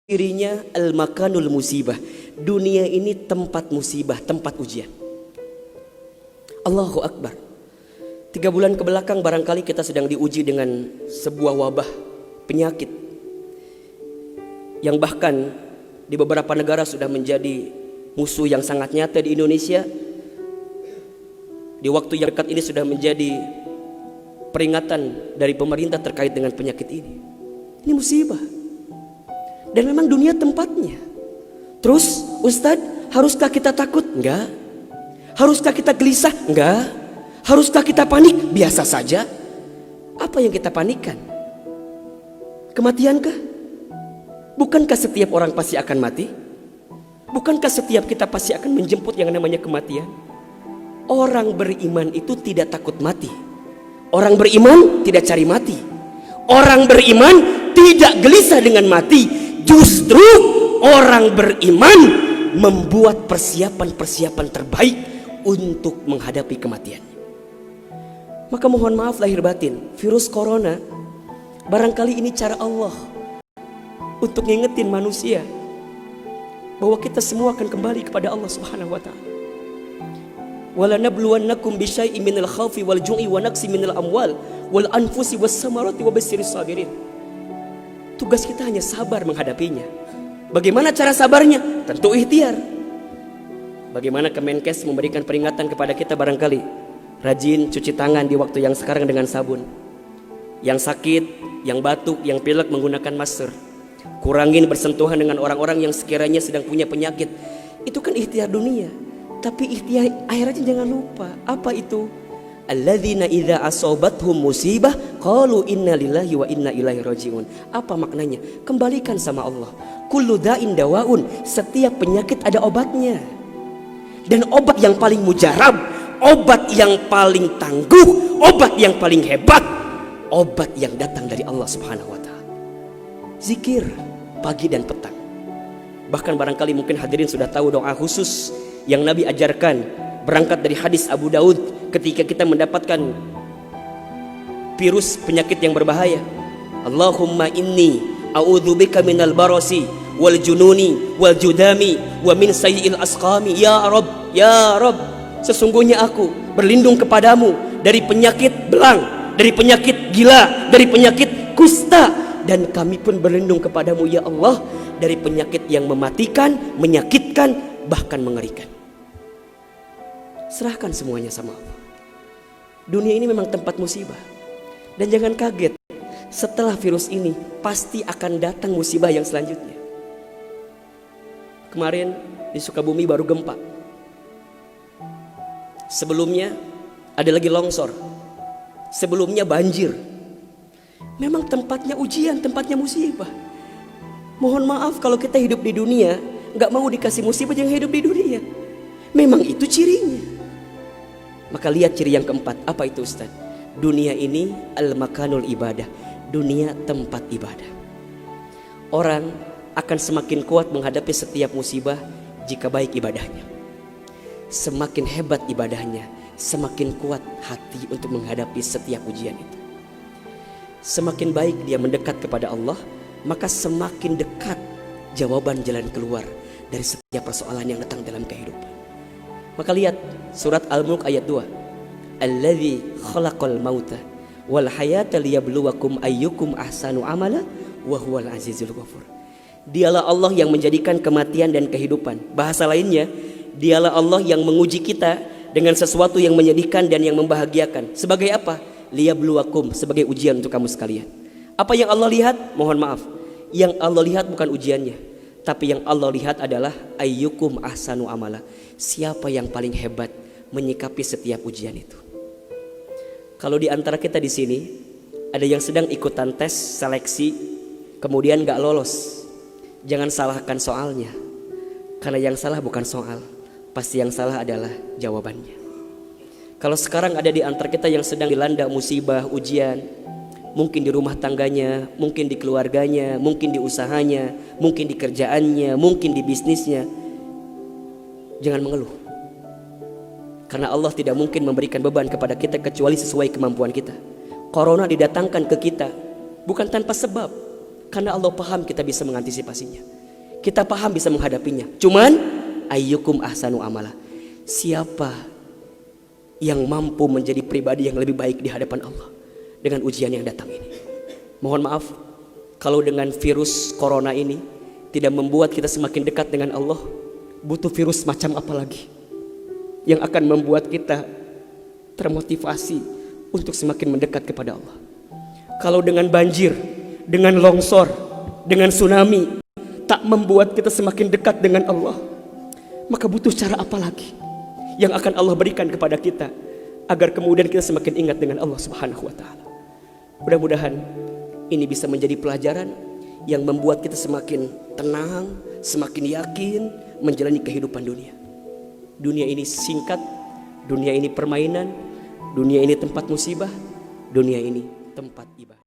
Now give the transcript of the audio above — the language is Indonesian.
Dirinya al-makanul musibah. Dunia ini tempat musibah, tempat ujian. Allahu Akbar. 3 bulan ke belakang barangkali kita sedang diuji dengan sebuah wabah penyakit yang bahkan di beberapa negara sudah menjadi musuh yang sangat nyata. Di Indonesia di waktu yang dekat ini sudah menjadi peringatan dari pemerintah terkait dengan penyakit ini. Ini musibah. Dan memang dunia tempatnya. Terus Ustadz, haruskah kita takut? Enggak. Haruskah kita gelisah? Enggak. Haruskah kita panik? Biasa saja. Apa yang kita panikkan? Kematiankah? Bukankah setiap orang pasti akan mati? Bukankah setiap kita pasti akan menjemput yang namanya kematian? Orang beriman itu tidak takut mati. Orang beriman tidak cari mati. Orang beriman tidak gelisah dengan mati. Justru orang beriman membuat persiapan-persiapan terbaik untuk menghadapi kematian. Maka mohon maaf lahir batin, virus corona barangkali ini cara Allah untuk ngingetin manusia bahwa kita semua akan kembali kepada Allah Subhanahu wa taala. Wala nabluwannakum bisyai'in minal khaufi wal ju'i wa naqsi minal amwal wal anfusi was samarati wa basyirus sabirin. Tugas kita hanya sabar menghadapinya. Bagaimana cara sabarnya? Tentu ikhtiar. Bagaimana Kemenkes memberikan peringatan kepada kita barangkali? Rajin cuci tangan di waktu yang sekarang dengan sabun. Yang sakit, yang batuk, yang pilek menggunakan masker. Kurangin bersentuhan dengan orang-orang yang sekiranya sedang punya penyakit. Itu kan ikhtiar dunia. Tapi ikhtiar akhiratnya jangan lupa. Apa itu? Alladzina idza asobathum musibah qalu inna lillahi wa inna ilaihi rajiun. Apa maknanya? Kembalikan sama Allah. Kullu da'in dawaun. Setiap penyakit ada obatnya. Dan obat yang paling mujarab, obat yang paling tangguh, obat yang paling hebat, obat yang datang dari Allah Subhanahu wa taala. Zikir pagi dan petang. Bahkan barangkali mungkin hadirin sudah tahu doa khusus yang Nabi ajarkan berangkat dari hadis Abu Daud ketika kita mendapatkan virus penyakit yang berbahaya. Allahumma inni a'udzubika minal barasi wal jununi wal judami wa min sayyi'il asqami. Ya Rabb, ya Rabb, sesungguhnya aku berlindung kepadamu dari penyakit belang, dari penyakit gila, dari penyakit kusta, dan kami pun berlindung kepadamu ya Allah dari penyakit yang mematikan, menyakitkan, bahkan mengerikan. Serahkan semuanya sama Allah. Dunia ini memang tempat musibah. Dan jangan kaget, setelah virus ini pasti akan datang musibah yang selanjutnya. Kemarin di Sukabumi baru gempa. Sebelumnya ada lagi longsor. Sebelumnya banjir. Memang tempatnya ujian, tempatnya musibah. Mohon maaf kalau kita hidup di dunia gak mau dikasih musibah, yang hidup di dunia. Memang itu cirinya. Maka lihat ciri yang keempat. Apa itu Ustaz? Dunia ini al-makanul ibadah. Dunia tempat ibadah. Orang akan semakin kuat menghadapi setiap musibah jika baik ibadahnya. Semakin hebat ibadahnya, semakin kuat hati untuk menghadapi setiap ujian itu. Semakin baik dia mendekat kepada Allah, maka semakin dekat jawaban jalan keluar dari setiap persoalan yang datang dalam kehidupan. Maka lihat surat Al-Mulk ayat 2. Alladzi khalaqal mauta wal hayata liyabluwakum ayyukum ahsanu amala wa huwal azizul ghafur. Dialah Allah yang menjadikan kematian dan kehidupan. Bahasa lainnya, dialah Allah yang menguji kita dengan sesuatu yang menyedihkan dan yang membahagiakan. Sebagai apa? Liyabluwakum, sebagai ujian untuk kamu sekalian. Apa yang Allah lihat? Mohon maaf, yang Allah lihat bukan ujiannya, tapi yang Allah lihat adalah ayyukum ahsanu amala. Siapa yang paling hebat menyikapi setiap ujian itu. Kalau di antara kita di sini ada yang sedang ikutan tes seleksi kemudian gak lolos, jangan salahkan soalnya. Karena yang salah bukan soal, pasti yang salah adalah jawabannya. Kalau sekarang ada di antara kita yang sedang dilanda musibah, ujian, mungkin di rumah tangganya, mungkin di keluarganya, mungkin di usahanya, mungkin di kerjaannya, mungkin di bisnisnya, jangan mengeluh. Karena Allah tidak mungkin memberikan beban kepada kita kecuali sesuai kemampuan kita. Corona didatangkan ke kita bukan tanpa sebab, karena Allah paham kita bisa mengantisipasinya. Kita paham bisa menghadapinya. Cuman ayyukum ahsanu amala. Siapa yang mampu menjadi pribadi yang lebih baik di hadapan Allah dengan ujian yang datang ini? Mohon maaf kalau dengan virus corona ini tidak membuat kita semakin dekat dengan Allah. Butuh virus macam apa lagi yang akan membuat kita termotivasi untuk semakin mendekat kepada Allah? Kalau dengan banjir, dengan longsor, dengan tsunami tak membuat kita semakin dekat dengan Allah, maka butuh cara apa lagi yang akan Allah berikan kepada kita agar kemudian kita semakin ingat dengan Allah Subhanahu wa taala. Mudah-mudahan ini bisa menjadi pelajaran yang membuat kita semakin tenang, semakin yakin menjalani kehidupan dunia. Dunia ini singkat, dunia ini permainan, dunia ini tempat musibah, dunia ini tempat ibadah.